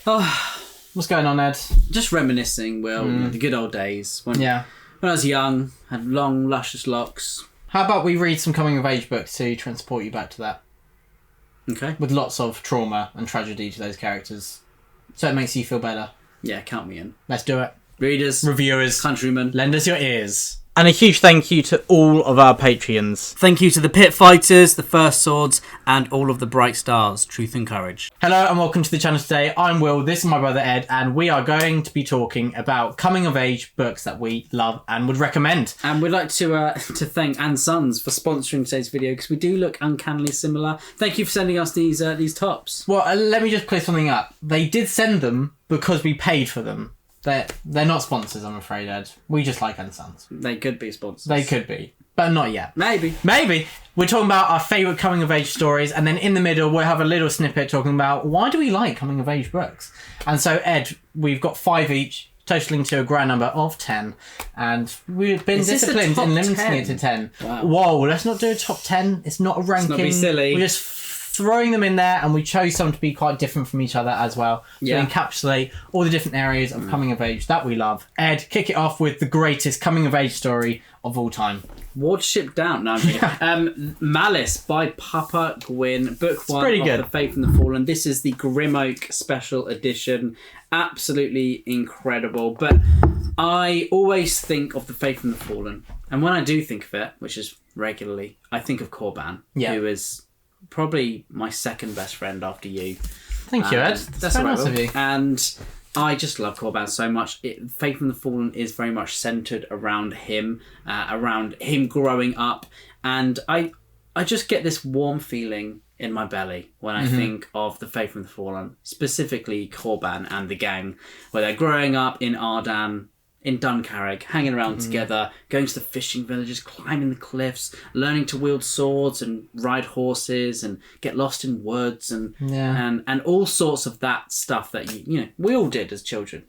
Oh, what's going on, Ed? Just reminiscing, Will, the good old days when I was young, had long, luscious locks. How about we read some coming-of-age books to transport you back to that? Okay. With lots of trauma and tragedy to those characters. So it makes you feel better. Yeah, count me in. Let's do it. Readers, reviewers, countrymen, lend us your ears. And a huge thank you to all of our Patreons. Thank you to the Pit Fighters, the First Swords, and all of the Bright Stars, Truth and Courage. Hello and welcome to the channel today. I'm Will, this is my brother Ed, and we are going to be talking about coming-of-age books that we love and would recommend. And we'd like to thank Anne Sons for sponsoring today's video, because we do look uncannily similar. Thank you for sending us these tops. Well, let me just clear something up. They did send them because we paid for them. They're not sponsors, I'm afraid, Ed. We just like Anne Sons. They could be sponsors. They could be, but not yet. Maybe. We're talking about our favourite coming-of-age stories, and then in the middle we'll have a little snippet talking about why do we like coming-of-age books. And so, Ed, we've got 5 each, totaling to a grand number of 10. And we've been disciplined in limiting it to 10. Wow. Whoa, let's not do a top 10. It's not a ranking. Let's not be silly. We're just throwing them in there, and we chose some to be quite different from each other as well, to encapsulate all the different areas of coming of age that we love. Ed, kick it off with the greatest coming of age story of all time. Watership Down. No, Malice by Papa Gwyn, book 1 pretty of good. The Faith and the Fallen. This is the Grim Oak special edition. Absolutely incredible. But I always think of The Faith and the Fallen, and when I do think of it, which is regularly, I think of Corban, who is probably my second best friend after you. Thank you, Ed. That's very right, nice of you. And I just love Corban so much. Faith and the Fallen is very much centred around him growing up. And I just get this warm feeling in my belly when I think of The Faith and the Fallen, specifically Corban and the gang, where they're growing up in Ardan, in Duncarrig, hanging around together, going to the fishing villages, climbing the cliffs, learning to wield swords and ride horses and get lost in woods and all sorts of that stuff that we all did as children.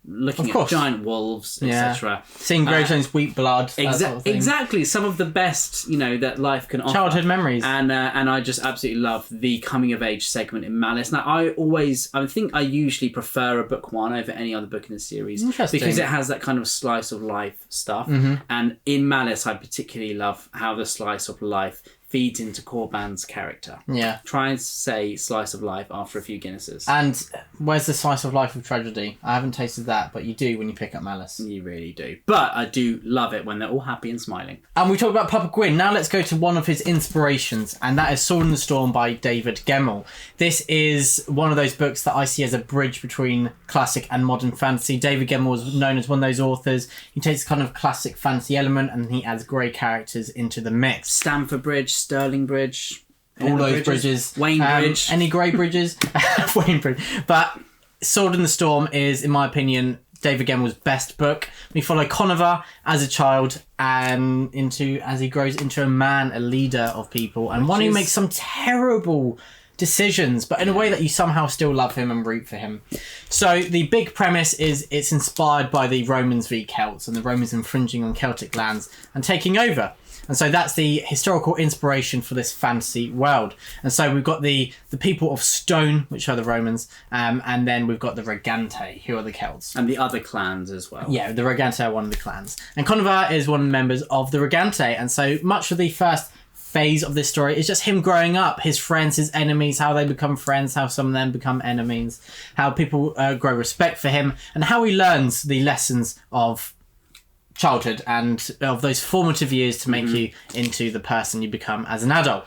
Looking at giant wolves, etc. Seeing gravestones weep blood. Exactly, some of the best that life can offer. Childhood memories. And I just absolutely love the coming of age segment in Malice. Now I think I usually prefer a book 1 over any other book in the series. Because it has that kind of slice of life stuff. And in Malice, I particularly love how the slice of life feeds into Corban's character. Yeah. Try and say slice of life after a few Guinnesses. And where's the slice of life of tragedy? I haven't tasted that, but you do when you pick up Malice. You really do. But I do love it when they're all happy and smiling. And we talked about Papa Gwyn. Now let's go to one of his inspirations, and that is Sword in the Storm by David Gemmell. This is one of those books that I see as a bridge between classic and modern fantasy. David Gemmell was known as one of those authors. He takes kind of classic fantasy element and he adds grey characters into the mix. Stamford Bridge, Stirling Bridge, all those bridges. Wayne Bridge. Any grey bridges? Wayne Bridge. But Sword in the Storm is, in my opinion, David Gemmell's best book. We follow Conover as a child and as he grows into a man, a leader of people, and one who makes some terrible decisions, but in a way that you somehow still love him and root for him. So the big premise is it's inspired by the Romans v Celts and the Romans infringing on Celtic lands and taking over. And so that's the historical inspiration for this fantasy world. And so we've got the people of stone, which are the Romans, and then we've got the Regante, who are the Celts. And the other clans as well. Yeah, the Regante are one of the clans. And Conover is one of the members of the Regante. And so much of the first phase of this story is just him growing up, his friends, his enemies, how they become friends, how some of them become enemies, how people grow respect for him, and how he learns the lessons of childhood and of those formative years to make you into the person you become as an adult.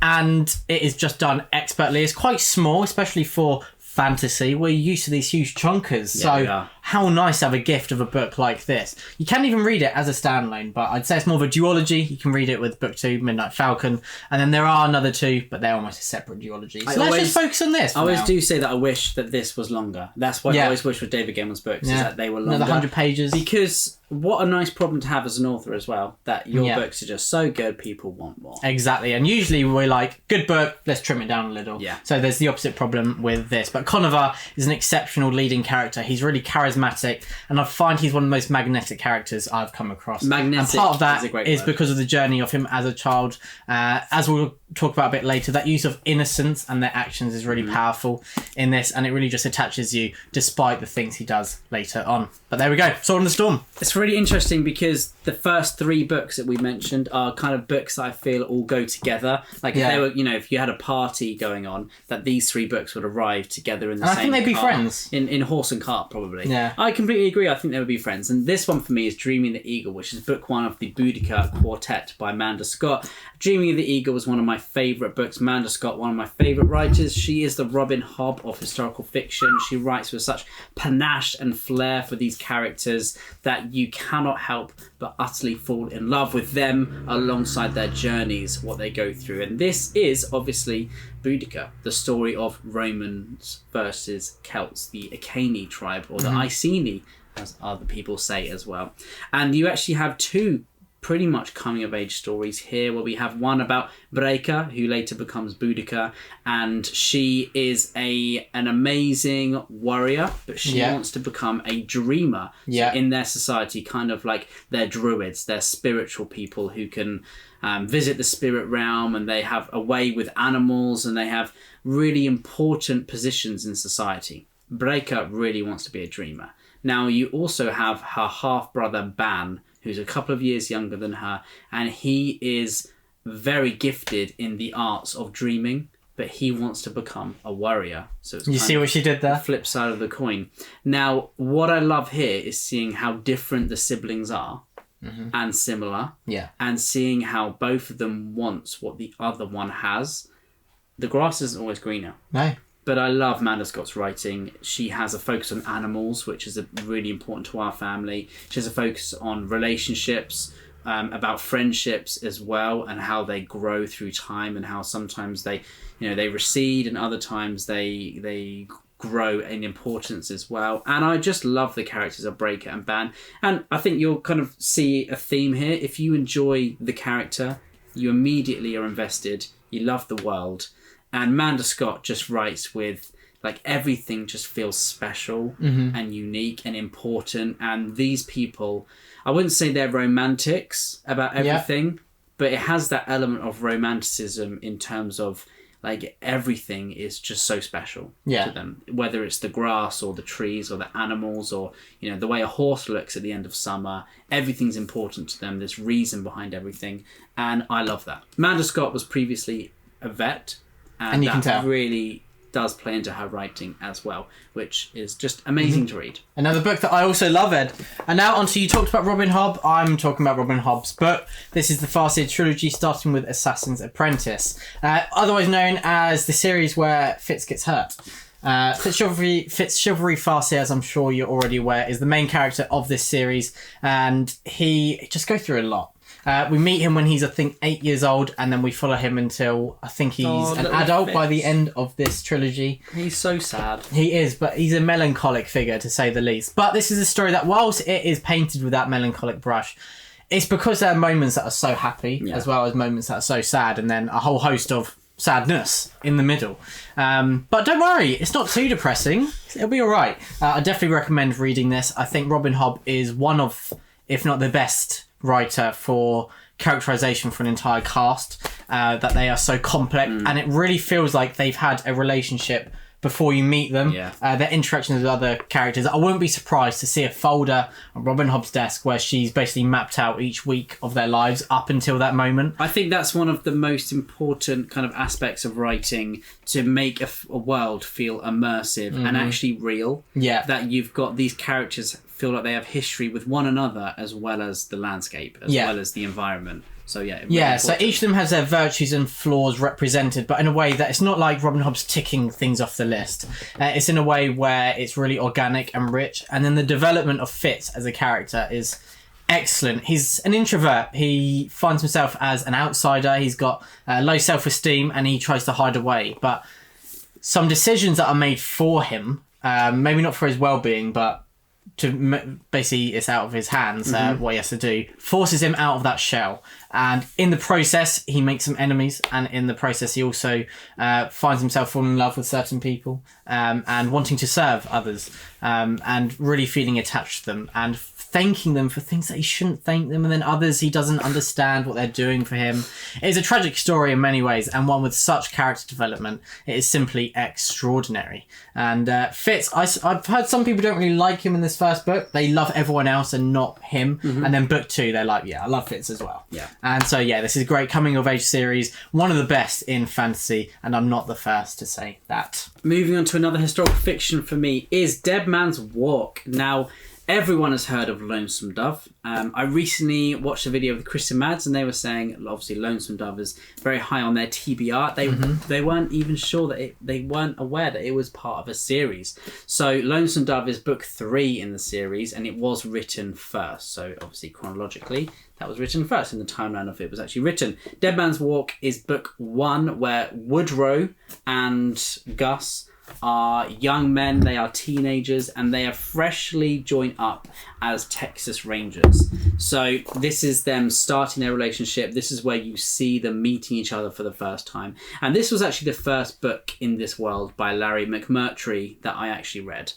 And it is just done expertly. It's quite small, especially for fantasy. We're used to these huge chunkers, so how nice to have a gift of a book like this. You can even read it as a standalone, but I'd say it's more of a duology. You can read it with book 2, Midnight Falcon, and then there are another 2, but they're almost a separate duology. So let's just focus on this. I always do say that I wish that this was longer. That's what I always wish with David Gemmell's books, is that they were longer. Another 100 pages. Because what a nice problem to have as an author as well, that your books are just so good, people want more. Exactly, and usually we're like, good book, let's trim it down a little. Yeah. So there's the opposite problem with this. But But Conover is an exceptional leading character. He's really charismatic, and I find he's one of the most magnetic characters I've come across. Magnetic and part of that is a great is word. because of the journey of him as a child. As we'll talk about a bit later, that use of innocence and their actions is really powerful in this, and it really just attaches you despite the things he does later on. But there we go, Sword in the Storm. It's really interesting because the first 3 books that we mentioned are kind of books that I feel all go together. Like if they were, if you had a party going on, that these 3 books would arrive together in the same I think they'd be car. friends. In horse and cart, probably. Yeah. I completely agree. I think they would be friends. And this one for me is Dreaming the Eagle, which is book 1 of the Boudica Quartet by Amanda Scott. Dreaming of the Eagle was one of my favourite books. Amanda Scott, one of my favourite writers. She is the Robin Hobb of historical fiction. She writes with such panache and flair for these characters that you cannot help but utterly fall in love with them alongside their journeys, what they go through. And this is obviously Boudica, the story of Romans versus Celts, the Iceni tribe, or the Iceni, as other people say as well. And you actually have 2 pretty much coming of age stories here, where we have one about Breika, who later becomes Boudica, and she is an amazing warrior, but she wants to become a dreamer. So in their society, kind of like they're druids, they're spiritual people who can visit the spirit realm, and they have a way with animals, and they have really important positions in society. Breika really wants to be a dreamer. Now you also have her half-brother Ban, who's a couple of years younger than her, and he is very gifted in the arts of dreaming, but he wants to become a warrior. So it's You see what she did the there? flip side of the coin. Now, what I love here is seeing how different the siblings are and similar, and seeing how both of them wants what the other one has. The grass isn't always greener. No. But I love Amanda Scott's writing. She has a focus on animals, which is really important to our family. She has a focus on relationships, about friendships as well, and how they grow through time, and how sometimes they recede, and other times they grow in importance as well. And I just love the characters of Breaker and Ban. And I think you'll kind of see a theme here. If you enjoy the character, you immediately are invested. You love the world. And Amanda Scott just writes with, like, everything just feels special and unique and important. And these people, I wouldn't say they're romantics about everything, but it has that element of romanticism in terms of, like, everything is just so special to them. Whether it's the grass or the trees or the animals or, the way a horse looks at the end of summer, everything's important to them. There's reason behind everything. And I love that. Amanda Scott was previously a vet. And you can tell. Really does play into her writing as well, which is just amazing to read. Another book that I also love, Ed. And now onto, you talked about Robin Hobb. I'm talking about Robin Hobb's book. This is the Farseer trilogy, starting with Assassin's Apprentice, otherwise known as the series where Fitz gets hurt. Fitz Chivalry Farseer, as I'm sure you're already aware, is the main character of this series, and he just goes through a lot. We meet him when he's, I think, 8 years old, and then we follow him until I think he's an adult by the end of this trilogy. He's so sad. He is, but he's a melancholic figure, to say the least. But this is a story that, whilst it is painted with that melancholic brush, it's because there are moments that are so happy, as well as moments that are so sad, and then a whole host of sadness in the middle. But don't worry, it's not too depressing. It'll be all right. I definitely recommend reading this. I think Robin Hobb is one of, if not the best writer for characterization for an entire cast, that they are so complex, and it really feels like they've had a relationship before you meet them. Their interactions with other characters. I wouldn't be surprised to see a folder on Robin Hobb's desk where she's basically mapped out each week of their lives up until that moment. I think that's one of the most important kind of aspects of writing, to make a world feel immersive and actually real. That you've got these characters feel like they have history with one another, as well as the landscape, as well as the environment. So so each of them has their virtues and flaws represented, but in a way that it's not like Robin Hobb's ticking things off the list. It's in a way where it's really organic and rich, and then the development of Fitz as a character is excellent. He's an introvert. He finds himself as an outsider. He's got low self-esteem, and he tries to hide away. But some decisions that are made for him, maybe not for his well-being, but basically it's out of his hands, what he has to do, forces him out of that shell, and in the process he makes some enemies, and in the process he also finds himself falling in love with certain people, and wanting to serve others, and really feeling attached to them and thanking them for things that he shouldn't thank them, and then others he doesn't understand what they're doing for him. It is a tragic story in many ways, and one with such character development. It is simply extraordinary. And Fitz, I've heard some people don't really like him in this first book. They love everyone else and not him. And then book 2, they're like, yeah, I love Fitz as well. Yeah. And so yeah, this is a great coming of age series, one of the best in fantasy, and I'm not the first to say that. Moving on to another historical fiction for me is Dead Man's Walk. Now, everyone has heard of Lonesome Dove. I recently watched a video with Chris and Mads, and they were saying, obviously, Lonesome Dove is very high on their TBR. They weren't even sure that they weren't aware that it was part of a series. So Lonesome Dove is book 3 in the series, and it was written first. So obviously, chronologically, that was written first in the timeline of it was actually written. Dead Man's Walk is book 1, where Woodrow and Gus are young men, they are teenagers, and they are freshly joined up as Texas Rangers. So this is them starting their relationship. This is where you see them meeting each other for the first time. And this was actually the first book in this world by Larry McMurtry that I actually read.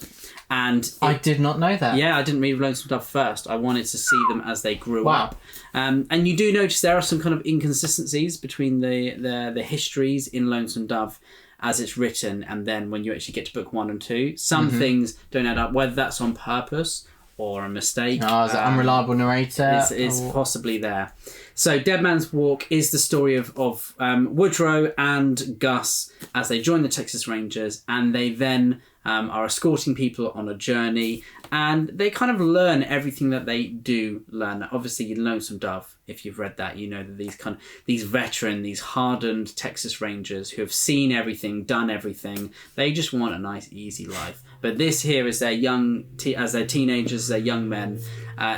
And I did not know that. Yeah, I didn't read Lonesome Dove first. I wanted to see them as they grew up. And you do notice there are some kind of inconsistencies between the histories in Lonesome Dove as it's written, and then when you actually get to book 1 and 2, some things don't add up, whether that's on purpose or a mistake. Oh, is it unreliable narrator? It's possibly there. So Dead Man's Walk is the story of Woodrow and Gus as they join the Texas Rangers, and they then are escorting people on a journey, and they kind of learn everything that they do learn. Obviously, in Lonesome Dove, if you've read that, you know that these veteran, these hardened Texas Rangers who have seen everything, done everything, they just want a nice, easy life. But this here is their as they're teenagers, as they're young men,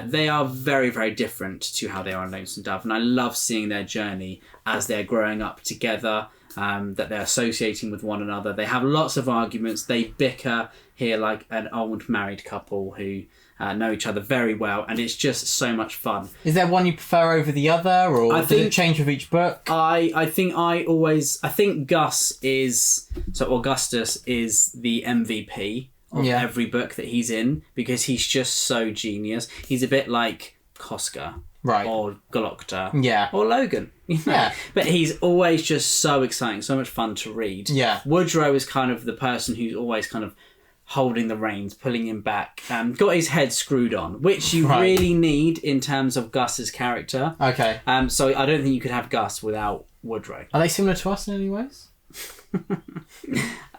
they are very, very different to how they are in Lonesome Dove, and I love seeing their journey as they're growing up together. That they're associating with one another. They have lots of arguments. They bicker here like an old married couple who know each other very well, and it's just so much fun. Is there one you prefer over the other, or does it change with each book? I think Gus is... So Augustus is the MVP of every book that he's in, because he's just so genius. He's a bit like Koska. Right. Or Galocta. Yeah. Or Logan. Yeah. But he's always just so exciting, so much fun to read. Yeah. Woodrow is kind of the person who's always kind of holding the reins, pulling him back, got his head screwed on, which you really need in terms of Gus's character. Okay. So I don't think you could have Gus without Woodrow. Are they similar to us in any ways?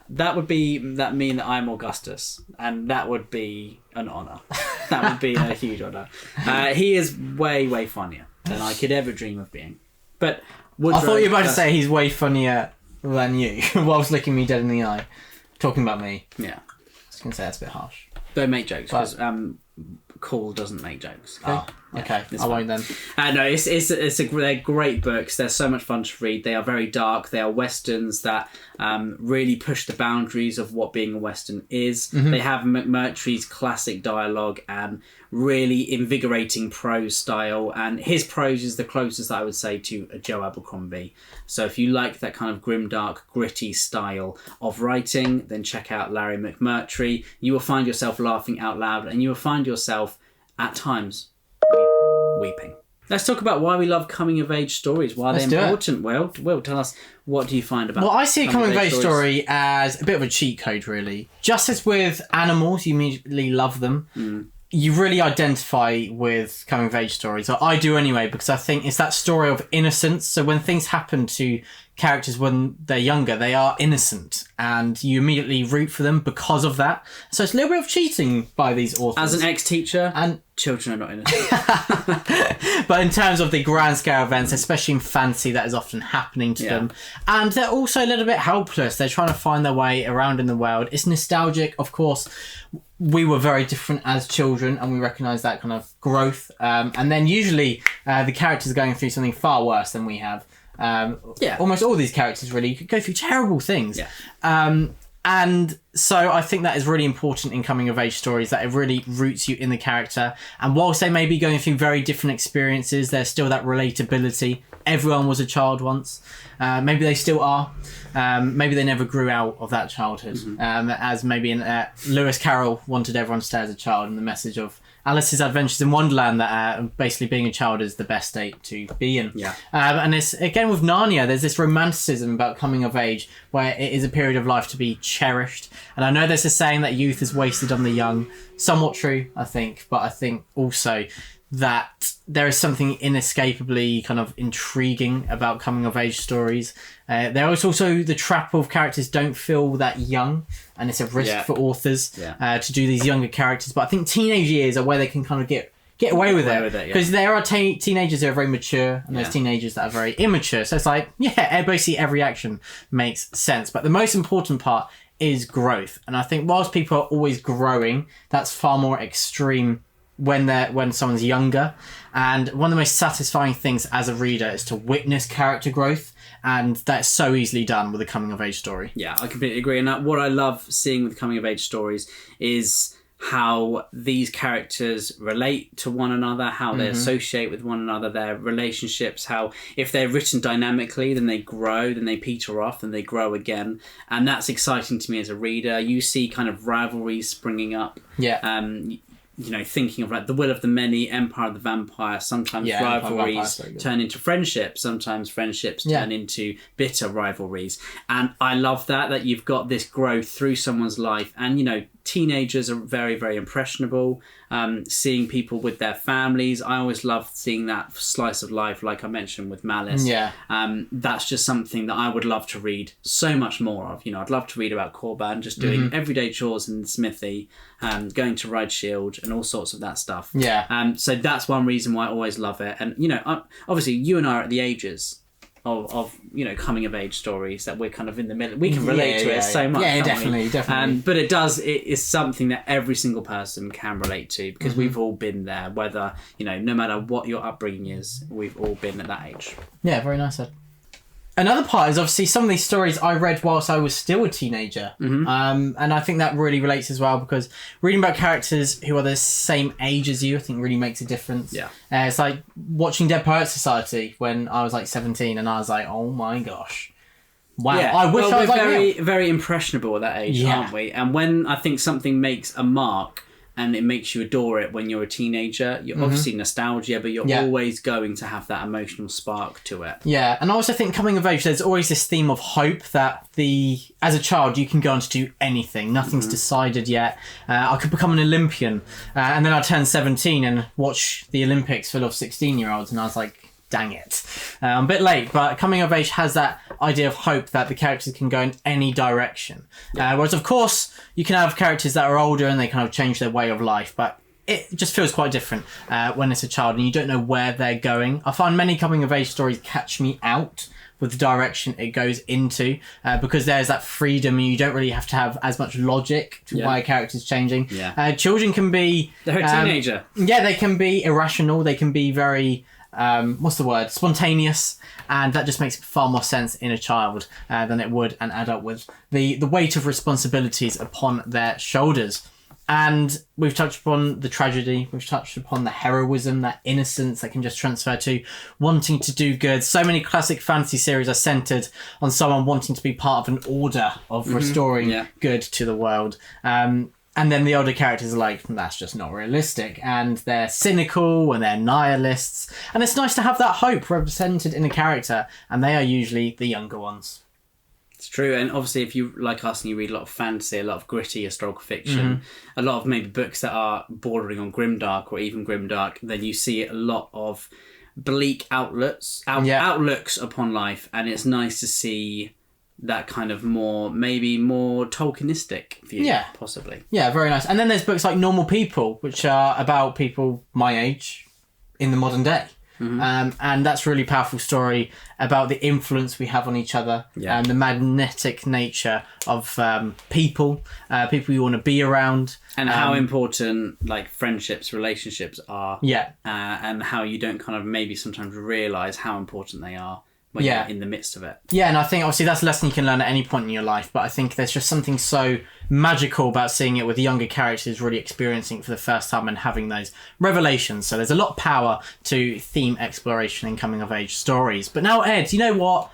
That mean that I'm Augustus, and that would be an honour. That would be a huge honour. He is way, way funnier than I could ever dream of being. But Woodrow, I thought you were about to say he's way funnier than you, whilst looking me dead in the eye, talking about me. Yeah. I was going to say that's a bit harsh. Don't make jokes, because Cool doesn't make jokes. Oh, okay. I won't then. No, they're great books. They're so much fun to read. They are very dark. They are westerns that really push the boundaries of what being a western is. They have McMurtry's classic dialogue and really invigorating prose style. And his prose is the closest that I would say to a Joe Abercrombie. So if you like that kind of grimdark, gritty style of writing, then check out Larry McMurtry. You will find yourself laughing out loud, and you will find yourself at times weeping. Let's talk about why we love coming of age stories. Why they're important. Will, tell us, what do you find about? Well, I see a coming of age story as a bit of a cheat code, really. Just as with animals, you immediately love them. You really identify with coming of age stories, or I do anyway, because I think it's that story of innocence. So when things happen to characters when they're younger, they are innocent, and you immediately root for them because of that. So it's a little bit of cheating by these authors. As an ex-teacher, and children are not innocent. But in terms of the grand scale events, especially in fantasy, that is often happening to them. And they're also a little bit helpless. They're trying to find their way around in the world. It's nostalgic, of course. We were very different as children, and we recognise that kind of growth. And then usually the characters are going through something far worse than we have. Almost all these characters really go through terrible things. And So I think that is really important in coming of age stories, that it really roots you in the character. And whilst they may be going through very different experiences, there's still that relatability. Everyone was a child once. Maybe they still are. Maybe they never grew out of that childhood. As maybe in Lewis Carroll wanted everyone to stay as a child, and the message of Alice's Adventures in Wonderland, that basically being a child is the best state to be in. Yeah. And it's, again, with Narnia, there's this romanticism about coming of age where it is a period of life to be cherished. And I know there's a saying that youth is wasted on the young. Somewhat true, I think. But I think also that there is something inescapably kind of intriguing about coming of age stories. There is also the trap of characters don't feel that young, and it's a risk for authors to do these younger characters. But I think teenage years are where they can kind of get away with it, because there are teenagers who are very mature, and there's teenagers that are very immature. So it's like, basically every action makes sense. But the most important part is growth, and I think whilst people are always growing, that's far more extreme when someone's younger. And one of the most satisfying things as a reader is to witness character growth, and that's so easily done with a coming of age story. Yeah, I completely agree. And what I love seeing with coming of age stories is how these characters relate to one another, how they associate with one another, their relationships, how if they're written dynamically, then they grow, then they peter off, then they grow again. And that's exciting to me as a reader. You see kind of rivalries springing up. Thinking of like The Will of the Many, Empire of the Vampire, sometimes rivalries turn into friendships, sometimes friendships turn into bitter rivalries. And I love that you've got this growth through someone's life. And, teenagers are very, very impressionable. Seeing people with their families, I always love seeing that slice of life, like I mentioned with Malice. That's just something that I would love to read so much more of. I'd love to read about Corban just doing everyday chores in the smithy, going to ride shield and all sorts of that stuff. So that's one reason why I always love it. And obviously you and I are at the ages of coming of age stories that we're kind of in the middle. We can relate to it so much. Definitely. But it is something that every single person can relate to, because we've all been there, whether no matter what your upbringing is, we've all been at that age. Yeah, very nice, Ed. Another part is obviously some of these stories I read whilst I was still a teenager. And I think that really relates as well, because reading about characters who are the same age as you, I think really makes a difference. It's like watching Dead Poets Society when I was like 17, and I was like, oh my gosh. Wow. I wish I was like very impressionable at that age, aren't we? And when I think something makes a mark and it makes you adore it when you're a teenager, you're obviously nostalgia, but you're always going to have that emotional spark to it. Yeah, and I also think coming of age, there's always this theme of hope that as a child, you can go on to do anything. Nothing's decided yet. I could become an Olympian, and then I turned 17 and watch the Olympics full of 16-year-olds, and I was like, dang it. I'm a bit late, but coming of age has that idea of hope that the characters can go in any direction. Whereas, of course, you can have characters that are older and they kind of change their way of life, but it just feels quite different when it's a child and you don't know where they're going. I find many coming of age stories catch me out with the direction it goes into, because there's that freedom and you don't really have to have as much logic to why a character's changing. Children can be... They're a teenager. They can be irrational. They can be very... spontaneous, and that just makes far more sense in a child than it would an adult, with the weight of responsibilities upon their shoulders. And we've touched upon the tragedy, we've touched upon the heroism, that innocence that can just transfer to wanting to do good. So many classic fantasy series are centered on someone wanting to be part of an order of restoring good to the world. And then the older characters are like, that's just not realistic. And they're cynical and they're nihilists. And it's nice to have that hope represented in a character. And they are usually the younger ones. It's true. And obviously, if you, like us, and you read a lot of fantasy, a lot of gritty historical fiction, a lot of maybe books that are bordering on grimdark or even grimdark, then you see a lot of bleak outlooks upon life. And it's nice to see that kind of maybe more Tolkienistic view, possibly. Yeah, very nice. And then there's books like Normal People, which are about people my age in the modern day. And that's a really powerful story about the influence we have on each other and the magnetic nature of people you want to be around. And how important like friendships, relationships are. And how you don't kind of maybe sometimes realise how important they are when Yeah. you're in the midst of it. Yeah, and I think obviously that's a lesson you can learn at any point in your life, but I think there's just something so magical about seeing it with younger characters really experiencing it for the first time and having those revelations. So there's a lot of power to theme exploration in coming of age stories. But now, Ed, you know what?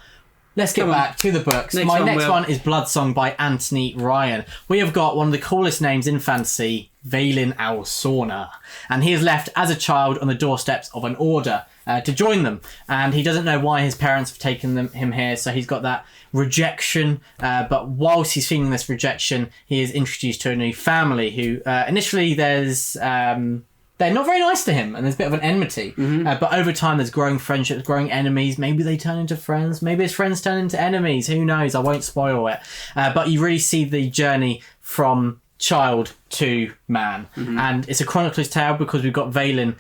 Let's get back to the books. My next one is Blood Song by Anthony Ryan. We have got one of the coolest names in fantasy, Valen Al-Sorna. And he is left as a child on the doorsteps of an order to join them. And he doesn't know why his parents have taken him here, so he's got that rejection. But whilst he's feeling this rejection, he is introduced to a new family who initially they're not very nice to him, and there's a bit of an enmity. But over time, there's growing friendships, growing enemies. Maybe they turn into friends. Maybe his friends turn into enemies. Who knows? I won't spoil it. But you really see the journey from child to man. And it's a chronicler's tale because we've got Valen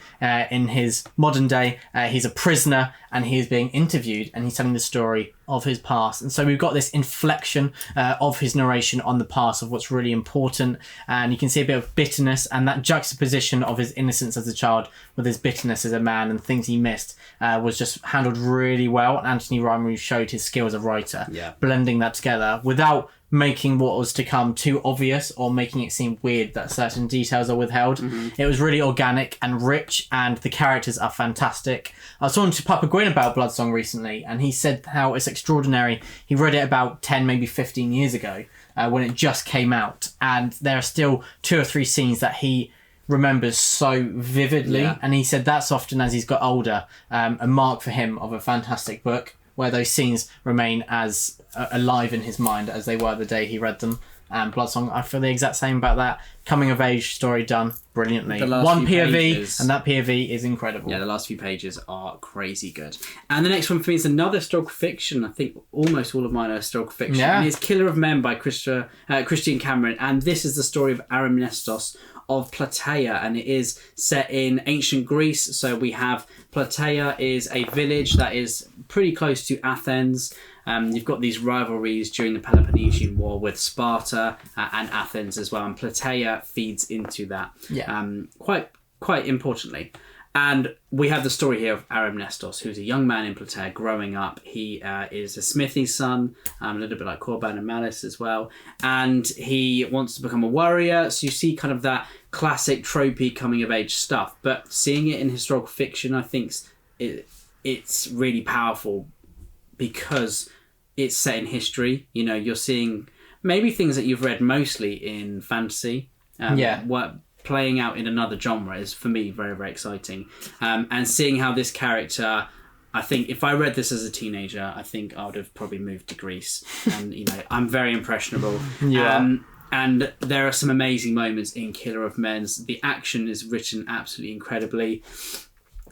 in his modern day. He's a prisoner and he is being interviewed and he's telling the story of his past. And so we've got this inflection of his narration on the past of what's really important. And you can see a bit of bitterness and that juxtaposition of his innocence as a child with his bitterness as a man and things he missed was just handled really well. And Anthony Ryan really showed his skill as a writer, blending that together without making what was to come too obvious or making it seem weird that certain details are withheld. It was really organic and rich, and the characters are fantastic. I was talking to Papa Gwyn about Bloodsong recently, and he said how it's extraordinary. He read it about 10, maybe 15 years ago when it just came out, and there are still 2 or 3 scenes that he remembers so vividly, and he said that's often, as he's got older, a mark for him of a fantastic book, where those scenes remain as alive in his mind as they were the day he read them. And Bloodsong, I feel the exact same about that. Coming of age story done brilliantly. One POV, pages, and that POV is incredible. Yeah, the last few pages are crazy good. And the next one for me is another historical fiction. I think almost all of mine are historical fiction. Yeah. And it's Killer of Men by Christian Cameron. And this is the story of Aramnestos of Plataea, and it is set in ancient Greece. So we have Plataea is a village that is pretty close to Athens. You've got these rivalries during the Peloponnesian War with Sparta and Athens as well, and Plataea feeds into that quite importantly. And we have the story here of Aramnestos, who's a young man in Plataea growing up. He is a smithy's son, a little bit like Corban and Malice as well. And he wants to become a warrior. So you see kind of that classic tropey coming of age stuff. But seeing it in historical fiction, I think it's really powerful because it's set in history. You know, you're seeing maybe things that you've read mostly in fantasy. What playing out in another genre is, for me, very, very exciting. And seeing how this character, I think if I read this as a teenager, I think I would have probably moved to Greece. And, you know, I'm very impressionable. And there are some amazing moments in Killer of Men. The action is written absolutely incredibly.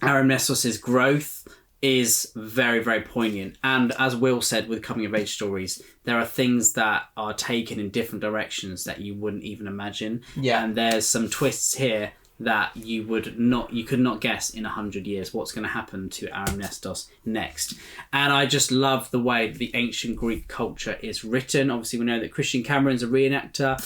Aramnestos' growth is very, very poignant. And as Will said with coming of age stories, there are things that are taken in different directions that you wouldn't even imagine. And there's some twists here that you could not guess in 100 years what's going to happen to Aramnestos next. And I just love the way the ancient Greek culture is written. Obviously, we know that Christian Cameron's a reenactor,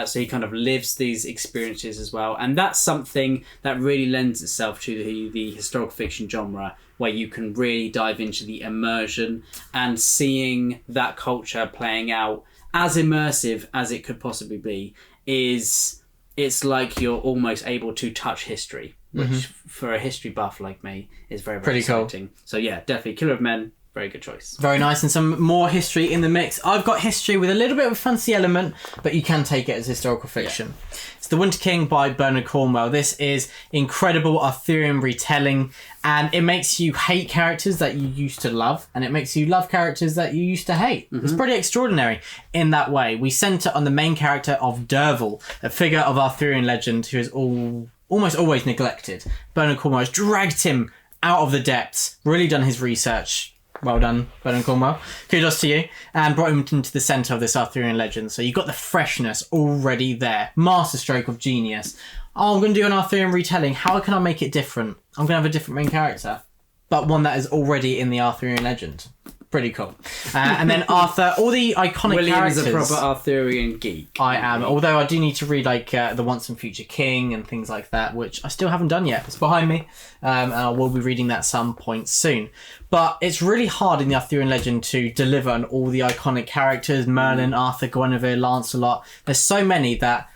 so he kind of lives these experiences as well. And that's something that really lends itself to the historical fiction genre, where you can really dive into the immersion and seeing that culture playing out as immersive as it could possibly be it's like you're almost able to touch history, which for a history buff like me is very, very pretty exciting. Cool. So yeah, definitely Killer of Men, very good choice. Very nice, and some more history in the mix. I've got history with a little bit of a fantasy element, but you can take it as historical fiction. It's The Winter King by Bernard Cornwell. This is incredible Arthurian retelling, and it makes you hate characters that you used to love, and it makes you love characters that you used to hate. It's pretty extraordinary in that way. We centre on the main character of Derval, a figure of Arthurian legend who is almost always neglected. Bernard Cornwell has dragged him out of the depths, really done his research. Well done, Bernard Cornwell. Kudos to you. And brought him into the centre of this Arthurian legend. So you've got the freshness already there. Masterstroke of genius. Oh, I'm going to do an Arthurian retelling. How can I make it different? I'm going to have a different main character, but one that is already in the Arthurian legend. pretty cool. And then Arthur, all the iconic William's characters. a proper Arthurian geek. I am, although I do need to read like the Once and Future King and things like that, which I still haven't done yet. It's behind me, and I will be reading that some point soon. But it's really hard in the Arthurian legend to deliver on all the iconic characters: Merlin, Arthur, Guinevere, Lancelot. There's so many that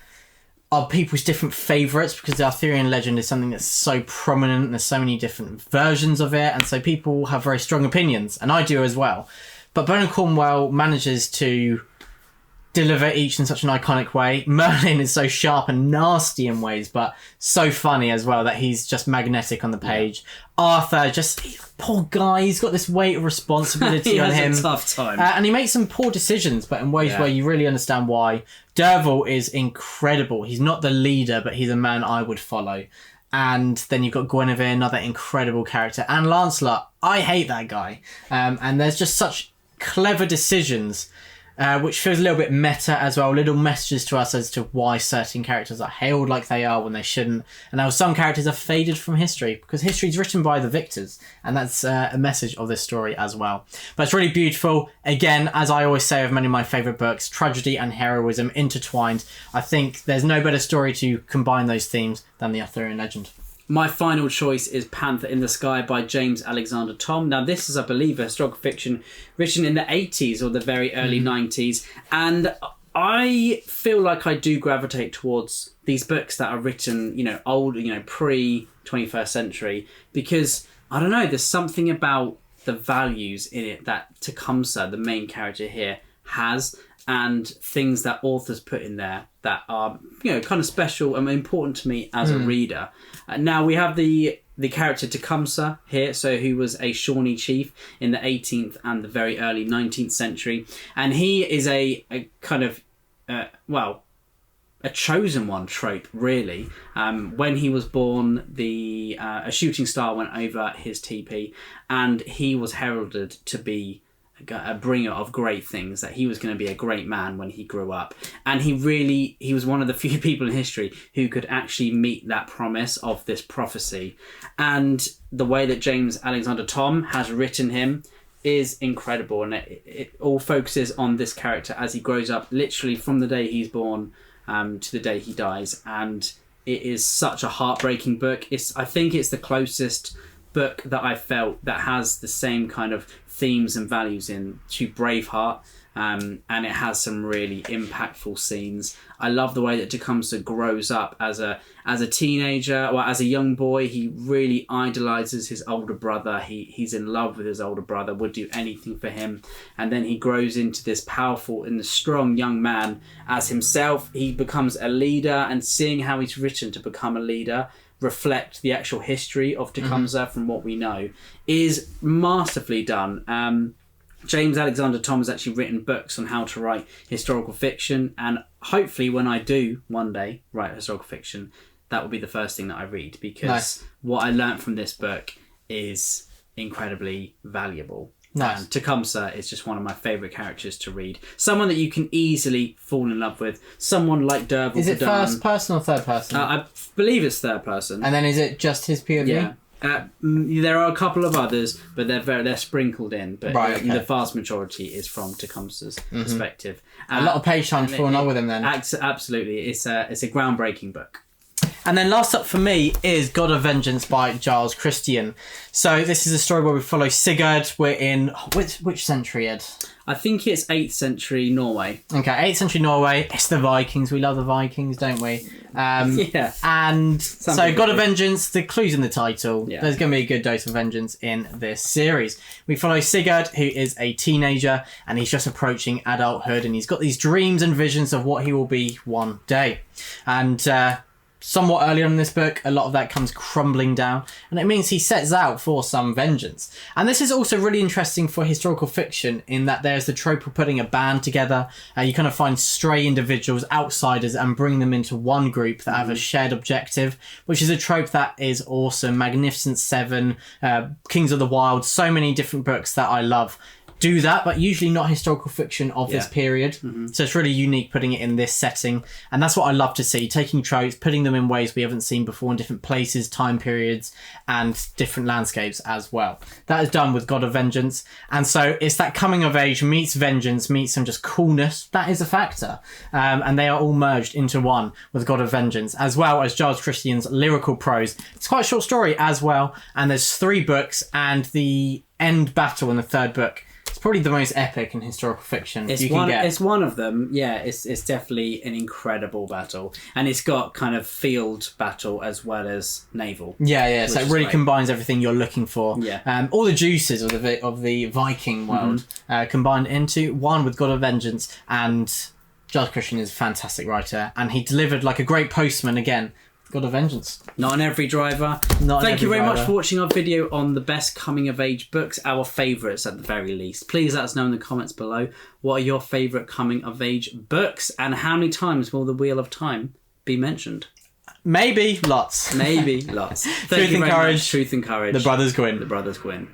are people's different favourites because the Arthurian legend is something that's so prominent and there's so many different versions of it, and so people have very strong opinions, and I do as well. But Bernard Cornwell manages to deliver each in such an iconic way. Merlin is so sharp and nasty in ways, but so funny as well that he's just magnetic on the page. Arthur, poor guy, he's got this weight of responsibility on him. He has a tough time. And he makes some poor decisions, but in ways where you really understand why. Derval is incredible. He's not the leader, but he's a man I would follow. And then you've got Guinevere, another incredible character. And Lancelot, I hate that guy. And there's just such clever decisions, which feels a little bit meta as well. Little messages to us as to why certain characters are hailed like they are when they shouldn't. And how some characters are faded from history because history is written by the victors. And that's a message of this story as well. But it's really beautiful. Again, as I always say of many of my favourite books, tragedy and heroism intertwined. I think there's no better story to combine those themes than the Arthurian legend. My final choice is Panther in the Sky by James Alexander Thom. Now, this is, I believe, a historical fiction written in the 80s or the very early 90s. And I feel like I do gravitate towards these books that are written, old, pre-21st century. Because, I don't know, there's something about the values in it that Tecumseh, the main character here, has. And things that authors put in there that are, kind of special and important to me as a reader. Now we have the character Tecumseh here, so who was a Shawnee chief in the 18th and the very early 19th century, and he is a kind of a chosen one trope, really. When he was born, a shooting star went over his teepee, and he was heralded to be a bringer of great things, that he was going to be a great man when he grew up. And he was one of the few people in history who could actually meet that promise of this prophecy. And the way that James Alexander Thom has written him is incredible, and it all focuses on this character as he grows up, literally from the day he's born to the day he dies. And it is such a heartbreaking book. I think it's the closest book that I felt that has the same kind of themes and values in to Braveheart, and it has some really impactful scenes. I love the way that Tecumseh grows up as a teenager or as a young boy. He really idolizes his older brother. He's in love with his older brother, would do anything for him, and then he grows into this powerful and strong young man as himself. He becomes a leader, and seeing how he's written to become a leader reflect the actual history of Tecumseh from what we know is masterfully done. James Alexander Thom has actually written books on how to write historical fiction, and hopefully when I do one day write historical fiction, that will be the first thing that I read, because what I learnt from this book is incredibly valuable. Nice. Tecumseh is just one of my favourite characters to read. Someone that you can easily fall in love with. Someone like Derval. Is it first person or third person? I believe it's third person. And then is it just his POV? Yeah. There are a couple of others, but they're sprinkled in. But the vast majority is from Tecumseh's perspective. A lot of page time to fall in love with him then. Absolutely. It's a groundbreaking book. And then last up for me is God of Vengeance by Giles Christian. So this is a story where we follow Sigurd. We're in which century, Ed? I think it's 8th century Norway. Okay, 8th century Norway. It's the Vikings. We love the Vikings, don't we? Yeah. And Some so people God of do. Vengeance, the clue's in the title. Yeah. There's going to be a good dose of vengeance in this series. We follow Sigurd, who is a teenager, and he's just approaching adulthood, and he's got these dreams and visions of what he will be one day. And somewhat early on in this book, a lot of that comes crumbling down, and it means he sets out for some vengeance. And this is also really interesting for historical fiction in that there's the trope of putting a band together. You kind of find stray individuals, outsiders, and bring them into one group that have a shared objective, which is a trope that is awesome. Magnificent Seven, Kings of the Wild, so many different books that I love do that, but usually not historical fiction of this period. So it's really unique putting it in this setting. And that's what I love to see, taking tropes, putting them in ways we haven't seen before in different places, time periods, and different landscapes as well. That is done with God of Vengeance. And so it's that coming of age meets vengeance, meets some just coolness. That is a factor. And they are all merged into one with God of Vengeance, as well as Giles Christian's lyrical prose. It's quite a short story as well. And there's 3 books, and the end battle in the 3rd book, it's probably the most epic in historical fiction it's you can get. It's one of them. Yeah, it's definitely an incredible battle, and it's got kind of field battle as well as naval. Yeah. So it really combines everything you're looking for. Yeah. All the juices of the Viking world combined into one with God of Vengeance. And Giles Christian is a fantastic writer, and he delivered like a great postman again. God of Vengeance. Not on every driver. Thank you very much for watching our video on the best coming of age books, our favourites at the very least. Please let us know in the comments below what are your favourite coming of age books, and how many times will the Wheel of Time be mentioned? Maybe lots. Maybe lots. Truth and Courage. Truth and Courage. The Brothers Gwyn. The Brothers Gwyn.